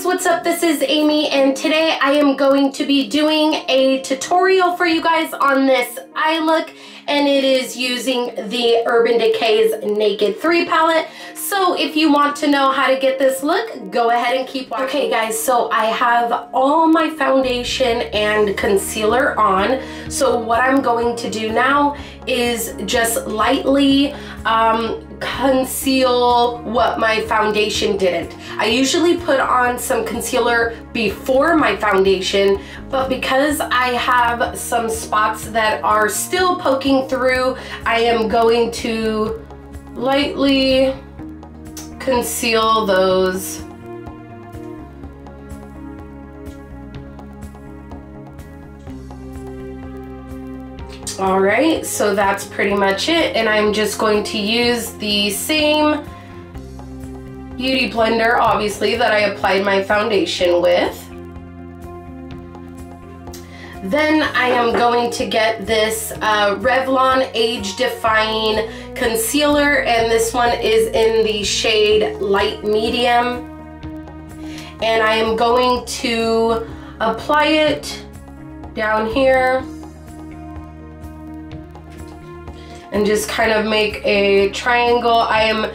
guys, what's up? This is Amy, and today I am going to be doing a tutorial for you guys on this eye look, and it is using the Urban Decay's Naked3 palette. So if you want to know how to get this look, go ahead and keep watching. Okay guys, so I have all my foundation and concealer on. So what I'm going to do now is just lightly conceal what my foundation didn't. I usually put on some concealer before my foundation, but because I have some spots that are still poking through, I am going to lightly conceal those. All right, so that's pretty much it, and I'm just going to use the same beauty blender, obviously, that I applied my foundation with. Then I am going to get this Revlon Age Defying Concealer, and this one is in the shade Light Medium. And I am going to apply it down here and just kind of make a triangle. I am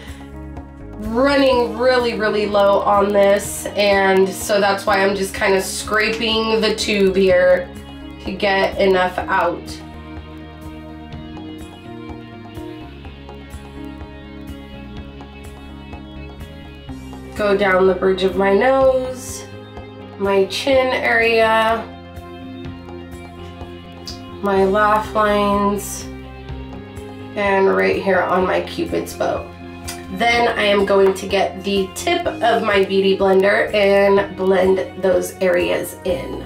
running really low on this, and so that's why I'm just kind of scraping the tube here to get enough out. Go down the bridge of my nose, my chin area, my laugh lines, and right here on my Cupid's bow. Then I am going to get the tip of my beauty blender and blend those areas in.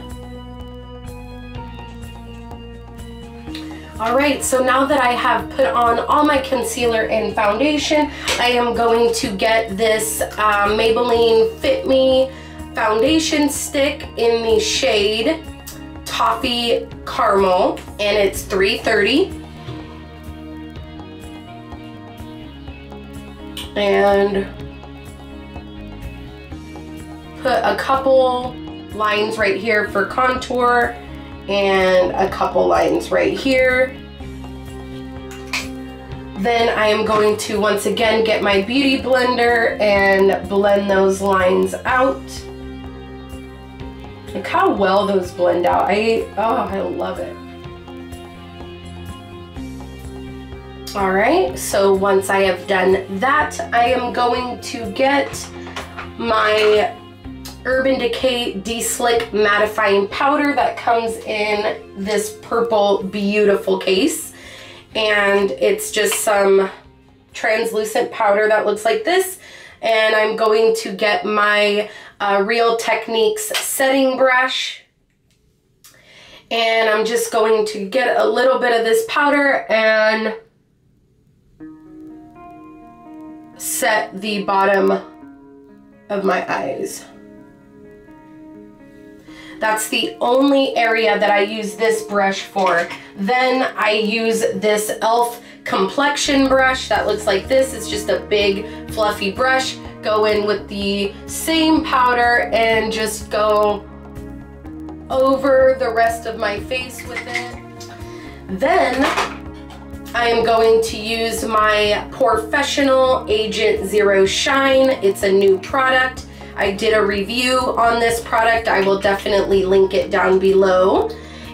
All right, so now that I have put on all my concealer and foundation, I am going to get this Maybelline Fit Me foundation stick in the shade Toffee Caramel, and it's 330. And put a couple lines right here for contour and a couple lines right here. Then I am going to once again get my beauty blender and blend those lines out. Look how well those blend out. I love it. All right, so once I have done that, I am going to get my Urban Decay De-Slick Mattifying Powder that comes in this purple beautiful case. And it's just some translucent powder that looks like this. And I'm going to get my Real Techniques setting brush. And I'm just going to get a little bit of this powder and set the bottom of my eyes. That's the only area that I use this brush for. Then I use this e.l.f. complexion brush that looks like this. It's just a big fluffy brush. Go in with the same powder and just go over the rest of my face with it. Then I am going to use my Professional Agent Zero Shine. It's a new product. I did a review on this product. I will definitely link it down below.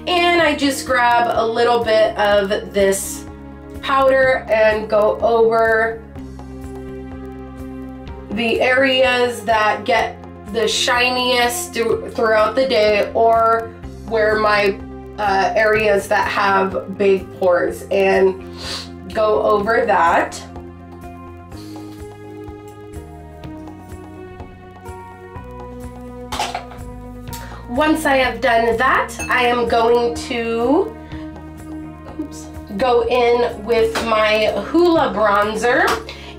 And I just grab a little bit of this powder and go over the areas that get the shiniest throughout the day, or where my areas that have big pores, and go over that. Once I have done that, I am going to go in with my Hoola bronzer,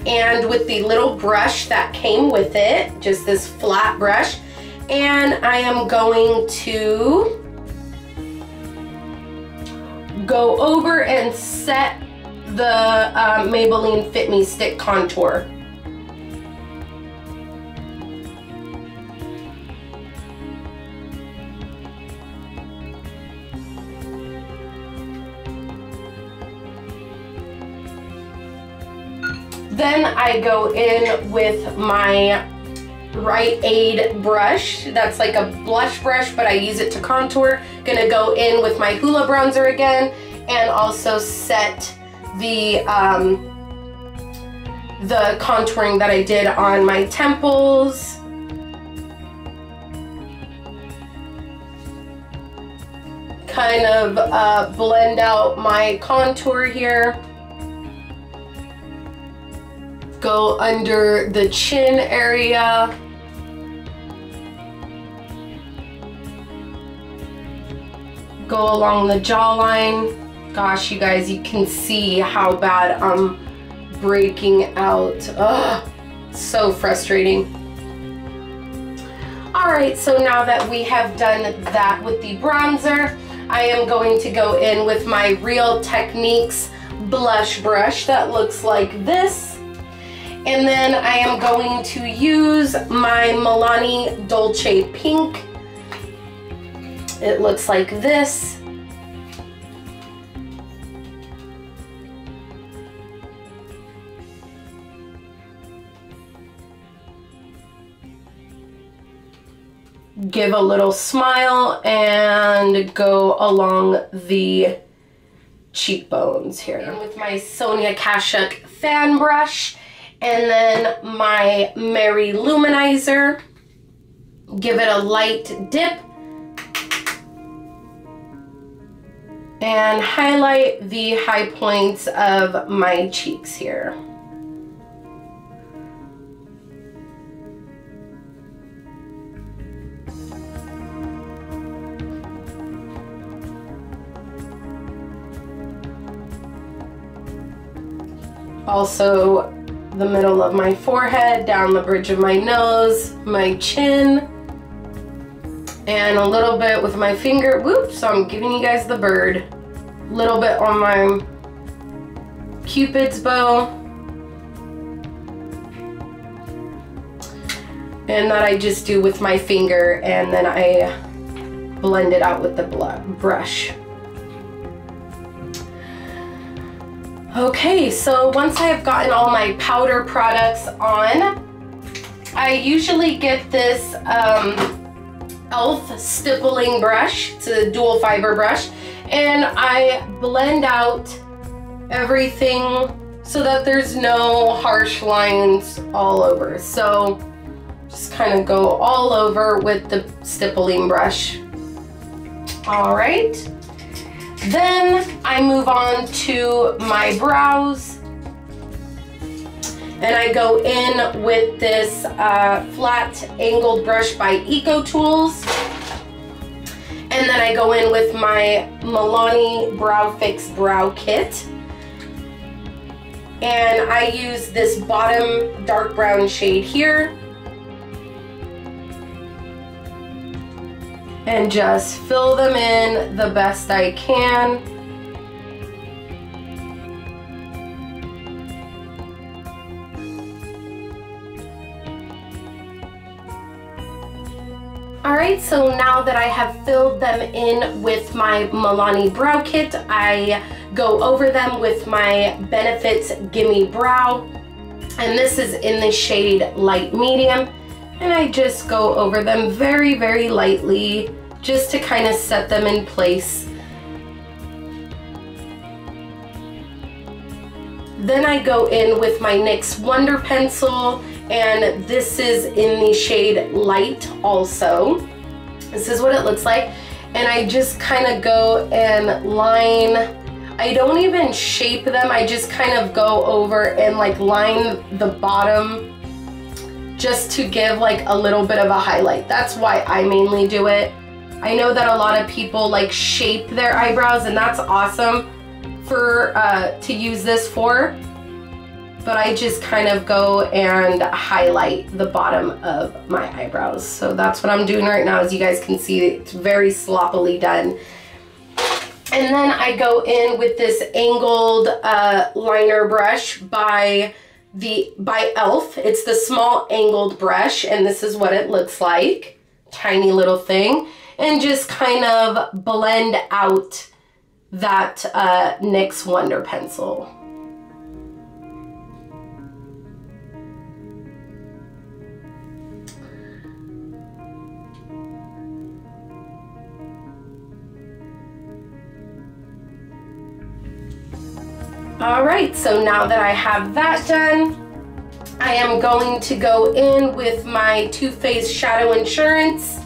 and with the little brush that came with it, just this flat brush, and I am going to go over and set the Maybelline Fit Me Stick contour. Then I go in with my Rite Aid brush. That's like a blush brush, but I use it to contour. Gonna go in with my Hoola bronzer again and also set the contouring that I did on my temples. Kind of blend out my contour here. Go under the chin area. Go along the jawline. Gosh, you guys, you can see how bad I'm breaking out. Ugh, so frustrating. All right, so now that we have done that with the bronzer, I am going to go in with my Real Techniques blush brush that looks like this. And then I am going to use my Milani Dolce Pink. It looks like this. Give a little smile and go along the cheekbones here. And with my Sonia Kashuk fan brush, and then my Mary Luminizer, give it a light dip and highlight the high points of my cheeks here. Also the middle of my forehead, down the bridge of my nose, my chin, and a little bit with my finger. Whoops, so I'm giving you guys the bird. A little bit on my Cupid's bow. And that I just do with my finger, and then I blend it out with the brush. Okay, so once I have gotten all my powder products on, I usually get this e.l.f. stippling brush. It's a dual fiber brush, and I blend out everything so that there's no harsh lines all over. So just kind of go all over with the stippling brush. All right. Then I move on to my brows, and I go in with this flat angled brush by Eco Tools, and then I go in with my Milani Brow Fix Brow Kit, and I use this bottom dark brown shade here, and just fill them in the best I can. Alright, so now that I have filled them in with my Milani Brow Kit, I go over them with my Benefits Gimme Brow, and this is in the shade Light Medium. And I just go over them very, very lightly, just to kind of set them in place. Then I go in with my NYX Wonder Pencil, and this is in the shade Light also. This is what it looks like. And I just kind of go and line. I don't even shape them, I just kind of go over and like line the bottom, just to give like a little bit of a highlight. That's why I mainly do it. I know that a lot of people like shape their eyebrows, and that's awesome for to use this for, but I just kind of go and highlight the bottom of my eyebrows. So that's what I'm doing right now. As you guys can see, it's very sloppily done. And then I go in with this angled liner brush by e.l.f. It's the small angled brush, and this is what it looks like. Tiny little thing. And just kind of blend out that NYX Wonder Pencil. All right, so now that I have that done, I am going to go in with my Too Faced Shadow Insurance.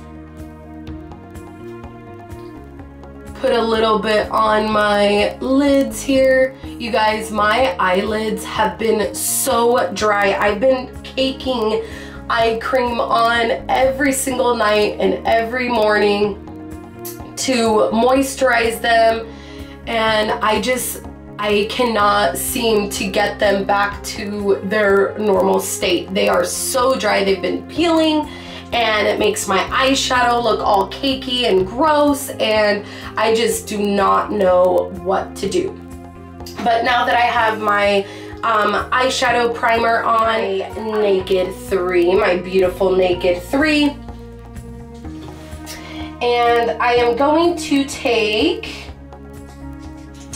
Put a little bit on my lids here. You guys, my eyelids have been so dry. I've been caking eye cream on every single night and every morning to moisturize them, and I cannot seem to get them back to their normal state. They are so dry, they've been peeling, and it makes my eyeshadow look all cakey and gross, and I just do not know what to do. But now that I have my eyeshadow primer on, Naked3, my beautiful Naked3, and I am going to take,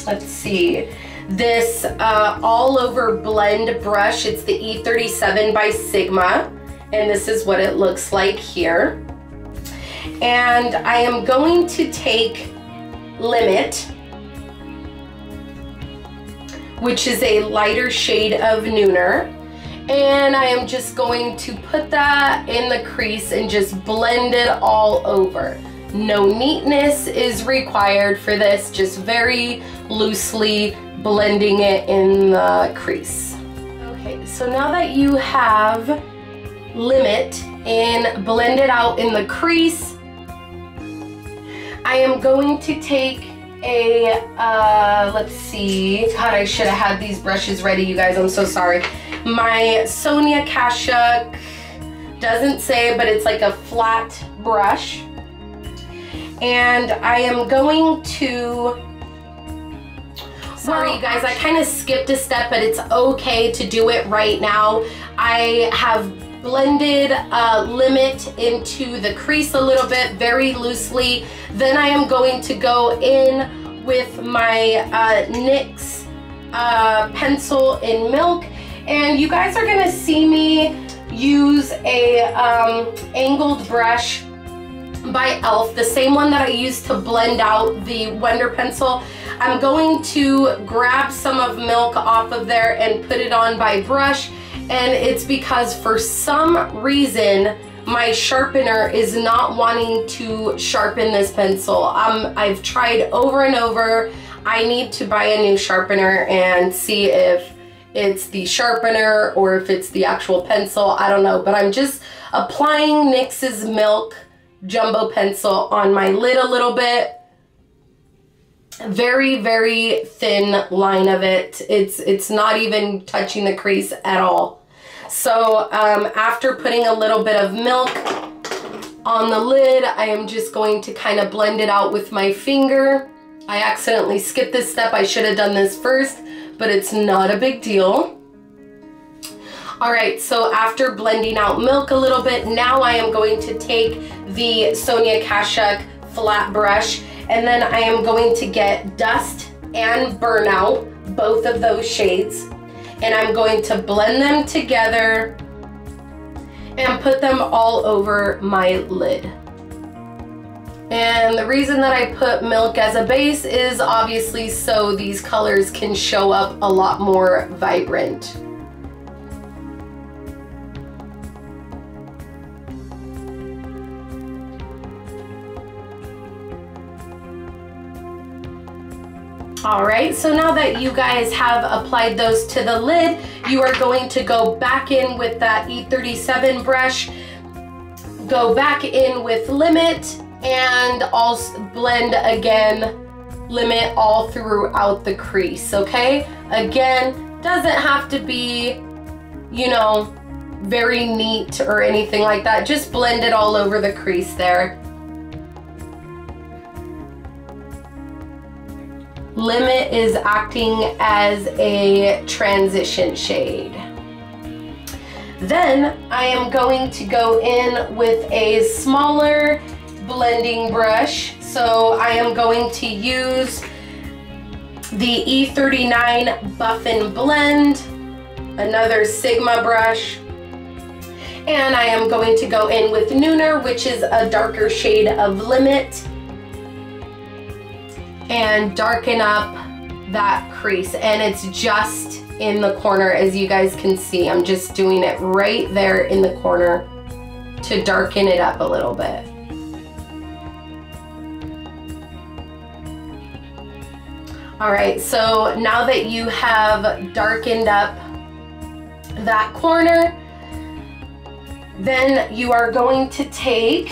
let's see, this all over blend brush. It's the E37 by Sigma, and this is what it looks like here. And I am going to take Limit, which is a lighter shade of Nooner, and I am just going to put that in the crease and just blend it all over. No neatness is required for this, just very loosely blending it in the crease. Okay, so now that you have Limit and blended out in the crease, I am going to take a, let's see, God, I should have had these brushes ready, you guys, I'm so sorry. My Sonia Kashuk, doesn't say, but it's like a flat brush. And I am going to, sorry you guys, I kind of skipped a step, but it's okay to do it right now. I have blended Limit into the crease a little bit, very loosely. Then I am going to go in with my NYX pencil in Milk, and you guys are gonna see me use a angled brush by e.l.f., the same one that I used to blend out the Wonder pencil. I'm going to grab some of Milk off of there and put it on by brush, and it's because for some reason my sharpener is not wanting to sharpen this pencil. I've tried over and over. I need to buy a new sharpener and see if it's the sharpener or if it's the actual pencil. I don't know, but I'm just applying NYX's Milk jumbo pencil on my lid a little bit. Very, very thin line of it. It's not even touching the crease at all. So after putting a little bit of Milk on the lid, I am just going to kind of blend it out with my finger. I accidentally skipped this step. I should have done this first, but it's not a big deal. All right, so after blending out Milk a little bit, now I am going to take the Sonia Kashuk flat brush, and then I am going to get Dust and Burnout, both of those shades, and I'm going to blend them together and put them all over my lid. And the reason that I put Milk as a base is obviously so these colors can show up a lot more vibrant. All right, so now that you guys have applied those to the lid, you are going to go back in with that E37 brush, go back in with Limit, and also blend again, Limit all throughout the crease, okay? Again, doesn't have to be, you know, very neat or anything like that. Just blend it all over the crease there. Limit is acting as a transition shade. Then I am going to go in with a smaller blending brush. So I am going to use the E39 Buff and Blend, another Sigma brush, and I am going to go in with Nooner, which is a darker shade of Limit, and darken up that crease, and it's just in the corner, as you guys can see. I'm just doing it right there in the corner to darken it up a little bit. All right, so now that you have darkened up that corner, then you are going to take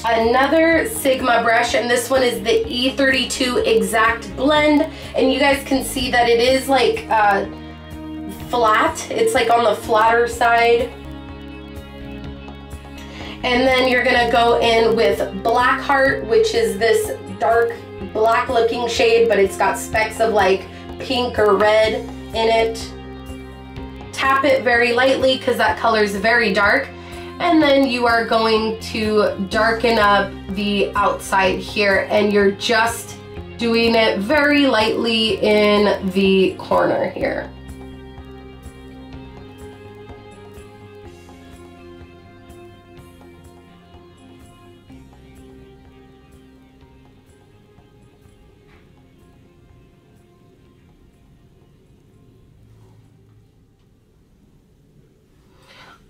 another Sigma brush, and this one is the E32 Exact Blend, and you guys can see that it is like flat. It's like on the flatter side. And then you're gonna go in with Blackheart, which is this dark black looking shade, but it's got specks of like pink or red in it. Tap it very lightly because that color is very dark. And then you are going to darken up the outside here, and you're just doing it very lightly in the corner here.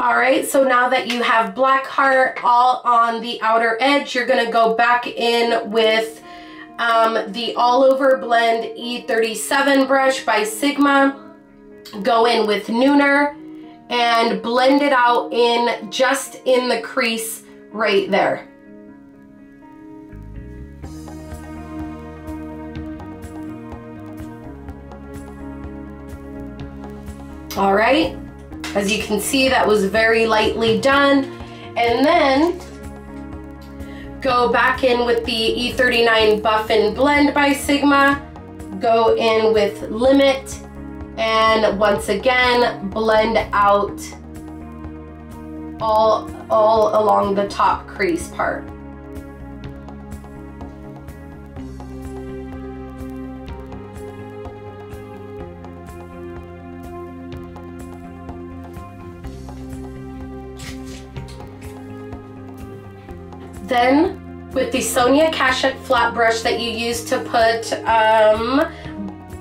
All right, so now that you have Blackheart all on the outer edge, you're gonna go back in with the All Over Blend E37 brush by Sigma. Go in with Nooner and blend it out in just in the crease right there. All right. As you can see, that was very lightly done. And then go back in with the E39 Buff and Blend by Sigma. Go in with Limit, and once again, blend out all along the top crease part. Then, with the Sonia Kashuk flat brush that you use to put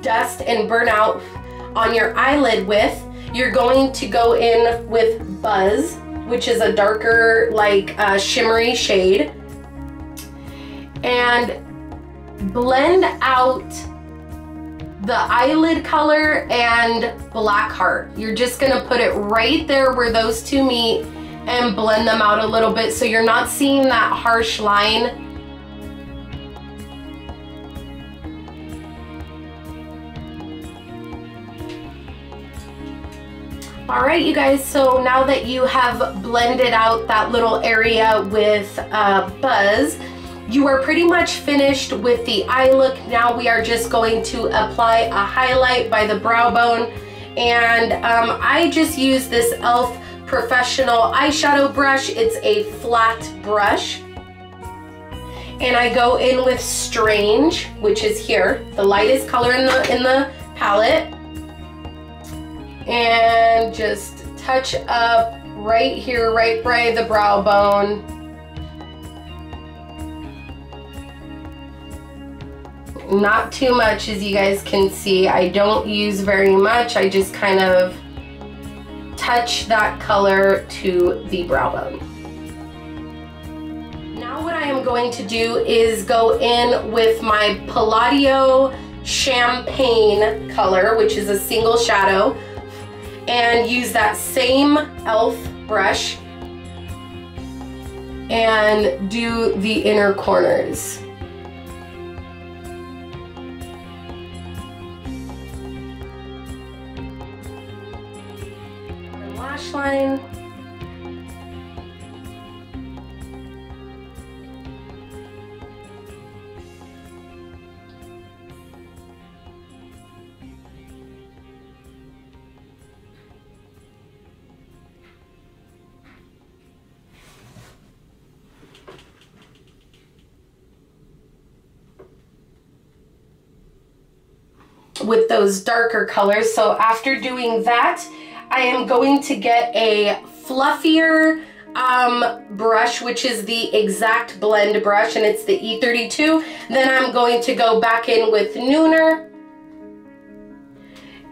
dust and burnout on your eyelid with, you're going to go in with Buzz, which is a darker, like shimmery shade, and blend out the eyelid color and Blackheart. You're just gonna put it right there where those two meet and blend them out a little bit so you're not seeing that harsh line. All right, you guys, so now that you have blended out that little area with Buzz, you are pretty much finished with the eye look. Now we are just going to apply a highlight by the brow bone, and I just use this e.l.f. Professional eyeshadow brush. It's a flat brush, and I go in with Strange, which is here, the lightest color in the palette, and just touch up right here, right by the brow bone. Not too much, as you guys can see. I don't use very much. I just kind of touch that color to the brow bone. Now what I am going to do is go in with my Palladio Champagne color, which is a single shadow, and use that same e.l.f. brush and do the inner corners. Lash line. With those darker colors. So after doing that, I am going to get a fluffier brush, which is the exact blend brush, and it's the E32. Then I'm going to go back in with Nooner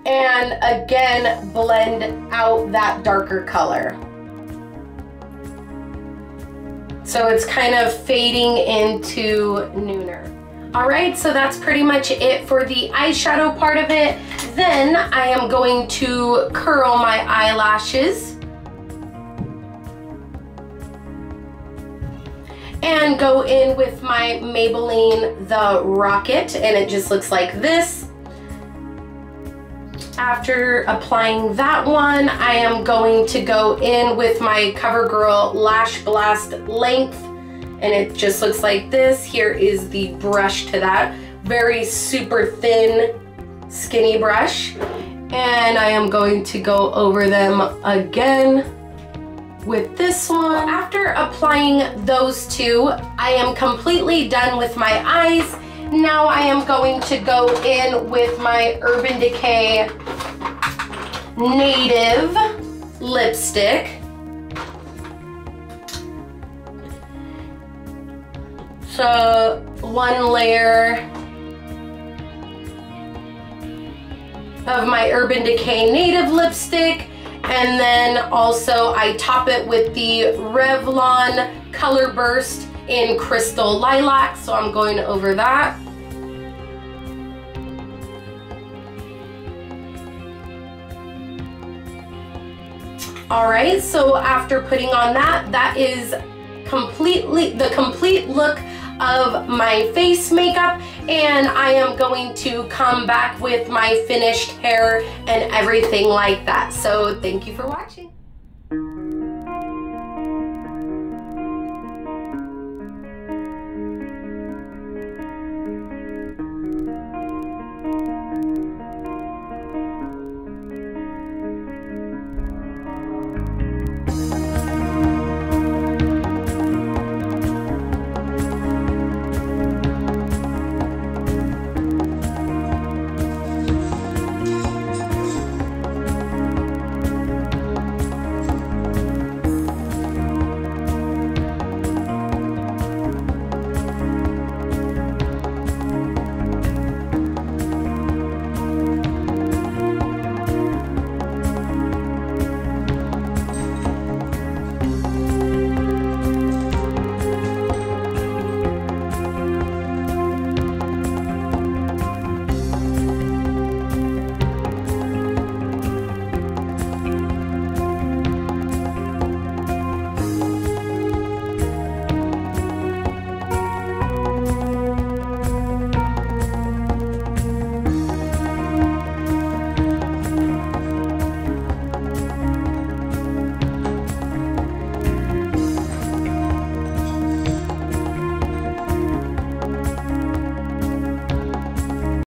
and again blend out that darker color. So it's kind of fading into Nooner. All right, so that's pretty much it for the eyeshadow part of it. Then I am going to curl my eyelashes and go in with my Maybelline The Rocket, and it just looks like this. After applying that one, I am going to go in with my Covergirl Lash Blast Length, and it just looks like this. Here is the brush to that. Very super thin, skinny brush. And I am going to go over them again with this one. After applying those two, I am completely done with my eyes. Now I am going to go in with my Urban Decay Native lipstick. So one layer of my Urban Decay Native lipstick, and then also I top it with the Revlon Color Burst in Crystal Lilac, so I'm going over that. All right, so after putting on that, that is completely the complete look of my face makeup, and I am going to come back with my finished hair and everything like that. So thank you for watching.